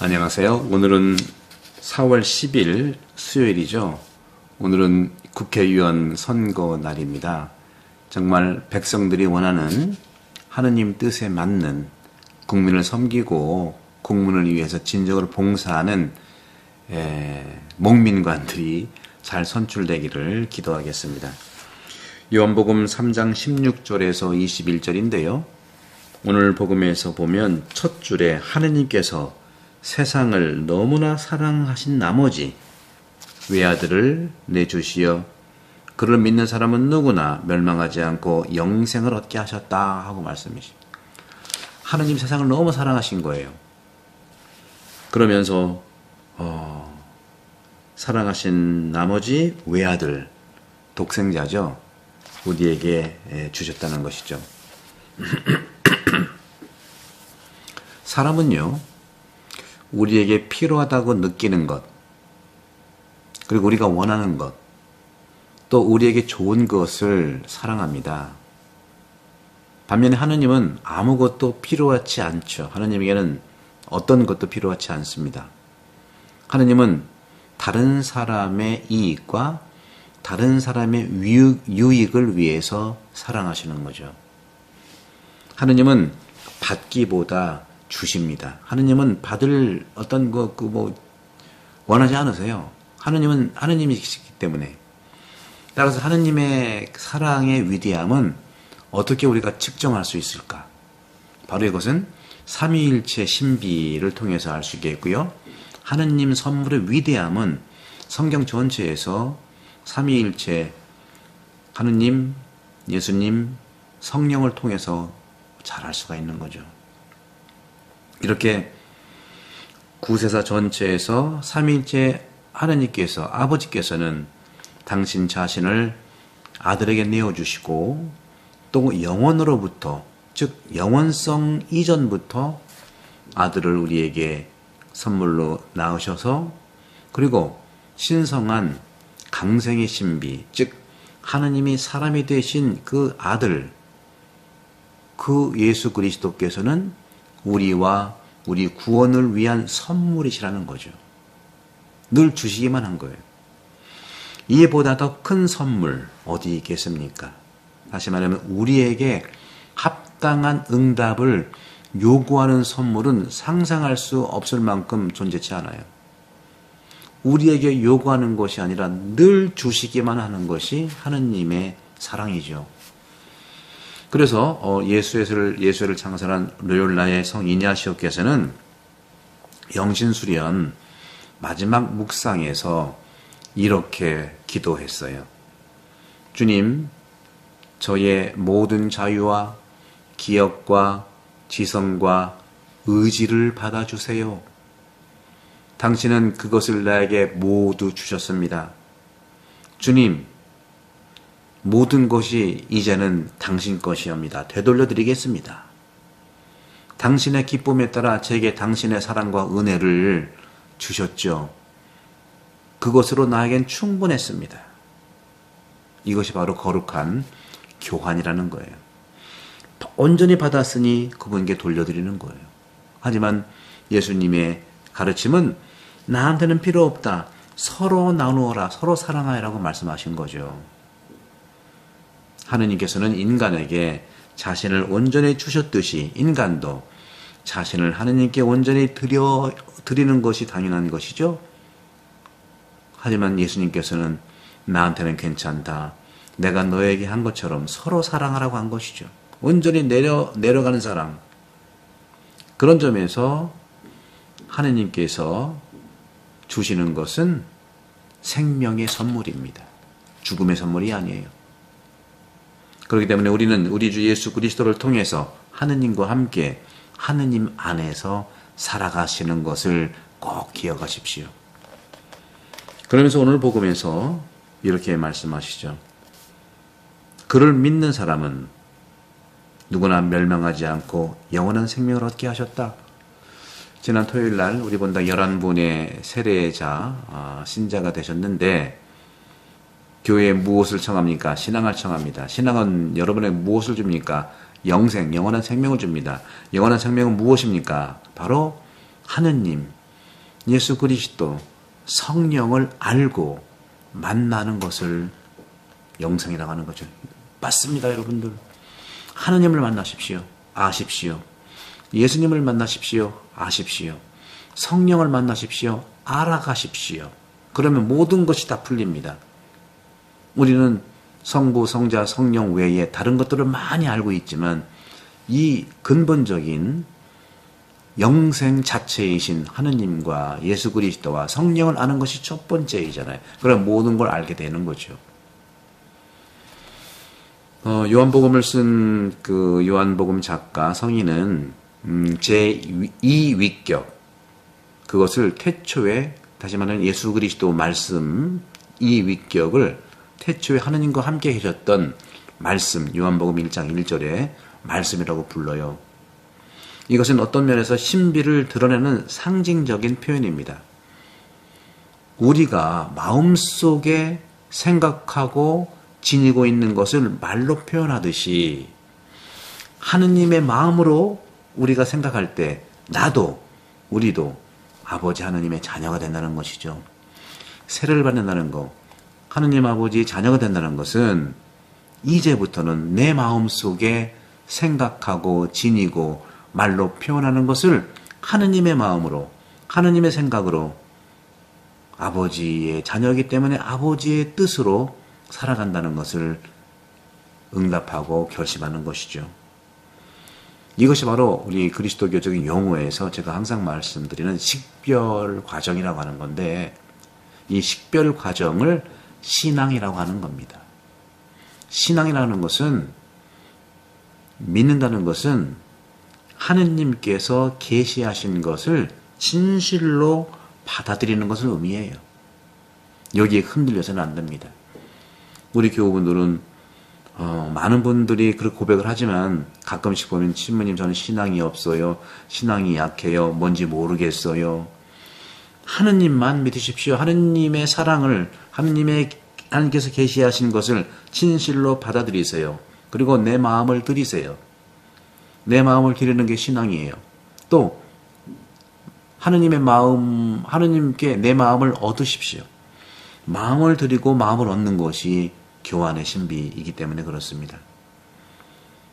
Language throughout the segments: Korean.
안녕하세요. 오늘은 4월 10일 수요일이죠. 오늘은 국회의원 선거 날입니다. 정말 백성들이 원하는 하느님 뜻에 맞는 국민을 섬기고 국민을 위해서 진정으로 봉사하는 목민관들이 잘 선출되기를 기도하겠습니다. 요한복음 3장 16절에서 21절인데요. 오늘 복음에서 보면 첫 줄에 하느님께서 세상을 너무나 사랑하신 나머지 외아들을 내주시어 그를 믿는 사람은 누구나 멸망하지 않고 영생을 얻게 하셨다 하고 말씀이십니다. 하느님 세상을 너무 사랑하신 거예요. 그러면서 사랑하신 나머지 외아들, 독생자죠. 우리에게 주셨다는 것이죠. 사람은요, 우리에게 필요하다고 느끼는 것, 그리고 우리가 원하는 것, 또 우리에게 좋은 것을 사랑합니다. 반면에 하느님은 아무것도 필요하지 않죠. 하느님에게는 어떤 것도 필요하지 않습니다. 하느님은 다른 사람의 이익과 다른 사람의 유익을 위해서 사랑하시는 거죠. 하느님은 받기보다 주십니다. 하느님은 받을 어떤 거 원하지 않으세요. 하느님은 하느님이시기 때문에. 따라서 하느님의 사랑의 위대함은 어떻게 우리가 측정할 수 있을까? 바로 이것은 삼위일체 신비를 통해서 알 수 있겠고요. 하느님 선물의 위대함은 성경 전체에서 삼위일체 하느님, 예수님, 성령을 통해서 잘 알 수가 있는 거죠. 이렇게 구세사 전체에서 삼위일체 하느님께서, 아버지께서는 당신 자신을 아들에게 내어주시고 또 영원으로부터, 즉 영원성 이전부터 아들을 우리에게 선물로 낳으셔서, 그리고 신성한 강생의 신비, 즉 하느님이 사람이 되신 그 아들, 그 예수 그리스도께서는 우리와 우리 구원을 위한 선물이시라는 거죠. 늘 주시기만 한 거예요. 이보다 더 큰 선물 어디 있겠습니까? 다시 말하면 우리에게 합당한 응답을 요구하는 선물은 상상할 수 없을 만큼 존재치 않아요. 우리에게 요구하는 것이 아니라 늘 주시기만 하는 것이 하느님의 사랑이죠. 그래서 예수회를 창설한 로욜라의 성 이냐시오께서는 영신수련 마지막 묵상에서 이렇게 기도했어요. 주님, 저의 모든 자유와 기억과 지성과 의지를 받아주세요. 당신은 그것을 나에게 모두 주셨습니다. 주님, 모든 것이 이제는 당신 것이옵니다. 되돌려 드리겠습니다. 당신의 기쁨에 따라 제게 당신의 사랑과 은혜를 주셨죠. 그것으로 나에겐 충분했습니다. 이것이 바로 거룩한 교환이라는 거예요. 온전히 받았으니 그분께 돌려드리는 거예요. 하지만 예수님의 가르침은 나한테는 필요 없다. 서로 나누어라. 서로 사랑하라고 말씀하신 거죠. 하느님께서는 인간에게 자신을 온전히 주셨듯이 인간도 자신을 하느님께 온전히 드리는 것이 당연한 것이죠. 하지만 예수님께서는 나한테는 괜찮다. 내가 너에게 한 것처럼 서로 사랑하라고 한 것이죠. 온전히 내려가는 사랑. 그런 점에서 하느님께서 주시는 것은 생명의 선물입니다. 죽음의 선물이 아니에요. 그렇기 때문에 우리는 우리 주 예수 그리스도를 통해서 하느님과 함께 하느님 안에서 살아가시는 것을 꼭 기억하십시오. 그러면서 오늘 복음에서 이렇게 말씀하시죠. 그를 믿는 사람은 누구나 멸망하지 않고 영원한 생명을 얻게 하셨다. 지난 토요일 날 우리 본당 11분의 세례자, 신자가 되셨는데 교회에 무엇을 청합니까? 신앙을 청합니다. 신앙은 여러분에게 무엇을 줍니까? 영원한 생명을 줍니다. 영원한 생명은 무엇입니까? 바로 하느님, 예수 그리스도 성령을 알고 만나는 것을 영생이라고 하는 거죠. 맞습니다, 여러분들. 하느님을 만나십시오. 아십시오. 예수님을 만나십시오. 아십시오. 성령을 만나십시오. 알아가십시오. 그러면 모든 것이 다 풀립니다. 우리는 성부, 성자, 성령 외에 다른 것들을 많이 알고 있지만 이 근본적인 영생 자체이신 하느님과 예수 그리스도와 성령을 아는 것이 첫 번째이잖아요. 그럼 모든 걸 알게 되는 거죠. 요한복음을 쓴 그 요한복음 작가 성인은 제2위격, 그것을 태초에, 다시 말하면 예수 그리스도 말씀 이 위격을 태초에 하느님과 함께 계셨던 말씀, 요한복음 1장 1절에 말씀이라고 불러요. 이것은 어떤 면에서 신비를 드러내는 상징적인 표현입니다. 우리가 마음속에 생각하고 지니고 있는 것을 말로 표현하듯이 하느님의 마음으로 우리가 생각할 때 나도, 우리도 아버지 하느님의 자녀가 된다는 것이죠. 세례를 받는다는 것, 하느님 아버지의 자녀가 된다는 것은 이제부터는 내 마음속에 생각하고 지니고 말로 표현하는 것을 하느님의 마음으로, 하느님의 생각으로 아버지의 자녀이기 때문에 아버지의 뜻으로 살아간다는 것을 응답하고 결심하는 것이죠. 이것이 바로 우리 그리스도교적인 용어에서 제가 항상 말씀드리는 식별 과정이라고 하는 건데, 이 식별 과정을 신앙이라고 하는 겁니다. 신앙이라는 것은, 믿는다는 것은 하느님께서 계시하신 것을 진실로 받아들이는 것을 의미해요. 여기에 흔들려서는 안 됩니다. 우리 교우분들은 많은 분들이 그렇게 고백을 하지만 가끔씩 보면 신부님 저는 신앙이 없어요. 신앙이 약해요. 뭔지 모르겠어요. 하느님만 믿으십시오. 하느님의 사랑을, 하느님께서 계시하신 것을 진실로 받아들이세요. 그리고 내 마음을 드리세요. 내 마음을 드리는 게 신앙이에요. 또 하느님의 마음, 하느님께 내 마음을 얻으십시오. 마음을 드리고 마음을 얻는 것이 교환의 신비이기 때문에 그렇습니다.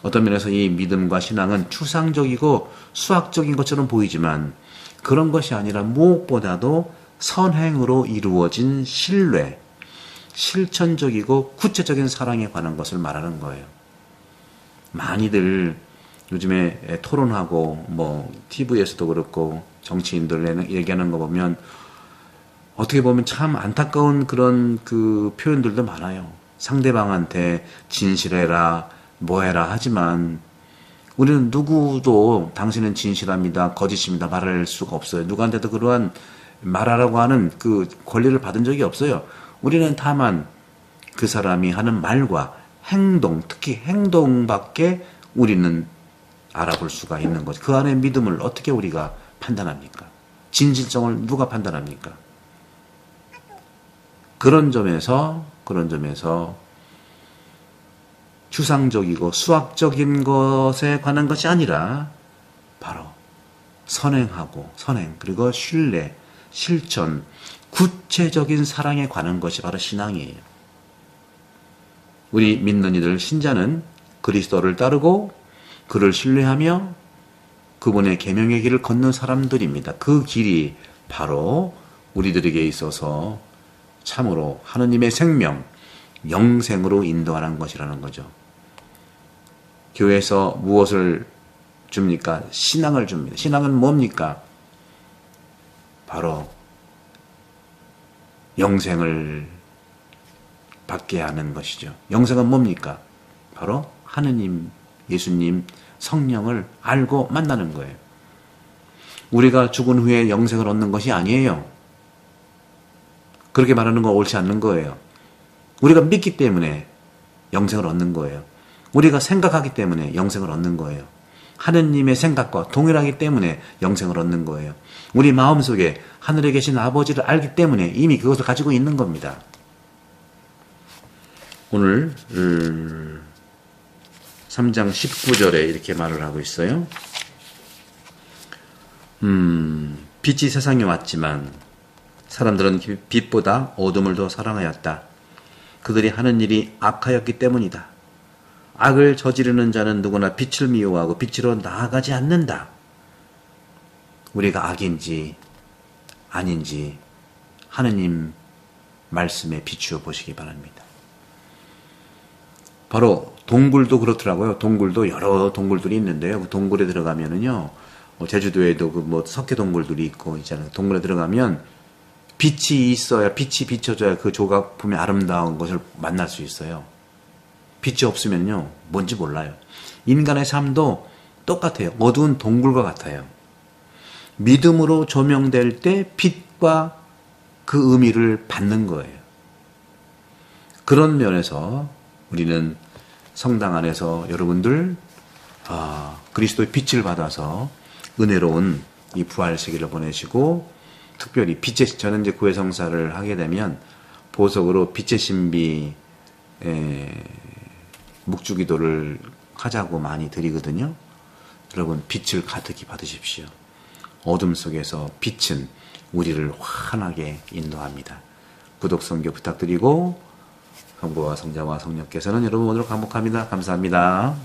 어떤 면에서 이 믿음과 신앙은 추상적이고 수학적인 것처럼 보이지만 그런 것이 아니라 무엇보다도 선행으로 이루어진 신뢰, 실천적이고 구체적인 사랑에 관한 것을 말하는 거예요. 많이들 요즘에 토론하고 TV에서도 그렇고 정치인들 얘기하는 거 보면 어떻게 보면 참 안타까운 그런 그 표현들도 많아요. 상대방한테 진실해라, 뭐해라 하지만 우리는 누구도 당신은 진실합니다, 거짓입니다 말할 수가 없어요. 누구한테도 그러한 말하라고 하는 그 권리를 받은 적이 없어요. 우리는 다만 그 사람이 하는 말과 행동, 특히 행동밖에 우리는 알아볼 수가 있는 거죠. 그 안에 믿음을 어떻게 우리가 판단합니까? 진실성을 누가 판단합니까? 그런 점에서 추상적이고 수학적인 것에 관한 것이 아니라 바로 선행 그리고 신뢰, 실천, 구체적인 사랑에 관한 것이 바로 신앙이에요. 우리 믿는 이들 신자는 그리스도를 따르고 그를 신뢰하며 그분의 계명의 길을 걷는 사람들입니다. 그 길이 바로 우리들에게 있어서 참으로 하느님의 생명, 영생으로 인도하는 것이라는 거죠. 교회에서 무엇을 줍니까? 신앙을 줍니다. 신앙은 뭡니까? 바로 영생을 받게 하는 것이죠. 영생은 뭡니까? 바로 하느님, 예수님, 성령을 알고 만나는 거예요. 우리가 죽은 후에 영생을 얻는 것이 아니에요. 그렇게 말하는 건 옳지 않는 거예요. 우리가 믿기 때문에 영생을 얻는 거예요. 우리가 생각하기 때문에 영생을 얻는 거예요. 하느님의 생각과 동일하기 때문에 영생을 얻는 거예요. 우리 마음속에 하늘에 계신 아버지를 알기 때문에 이미 그것을 가지고 있는 겁니다. 오늘 3장 19절에 이렇게 말을 하고 있어요. 빛이 세상에 왔지만 사람들은 빛보다 어둠을 더 사랑하였다. 그들이 하는 일이 악하였기 때문이다. 악을 저지르는 자는 누구나 빛을 미워하고 빛으로 나아가지 않는다. 우리가 악인지 아닌지 하느님 말씀에 비추어 보시기 바랍니다. 바로 동굴도 그렇더라고요. 동굴도 여러 동굴들이 있는데요. 그 동굴에 들어가면은요, 제주도에도 그 석회 동굴들이 있고 있잖아요. 동굴에 들어가면 빛이 있어야, 빛이 비춰져야 그 조각 보면 아름다운 것을 만날 수 있어요. 빛이 없으면요, 뭔지 몰라요. 인간의 삶도 똑같아요. 어두운 동굴과 같아요. 믿음으로 조명될 때 빛과 그 의미를 받는 거예요. 그런 면에서 우리는 성당 안에서 여러분들 그리스도의 빛을 받아서 은혜로운 이 부활 세계를 보내시고, 특별히 저는 이제 구해성사를 하게 되면 보석으로 빛의 신비 묵주기도를 하자고 많이 드리거든요. 여러분, 빛을 가득히 받으십시오. 어둠 속에서 빛은 우리를 환하게 인도합니다. 구독, 선교 부탁드리고, 성부와 성자와 성령께서는 여러분 오늘 감복합니다. 감사합니다.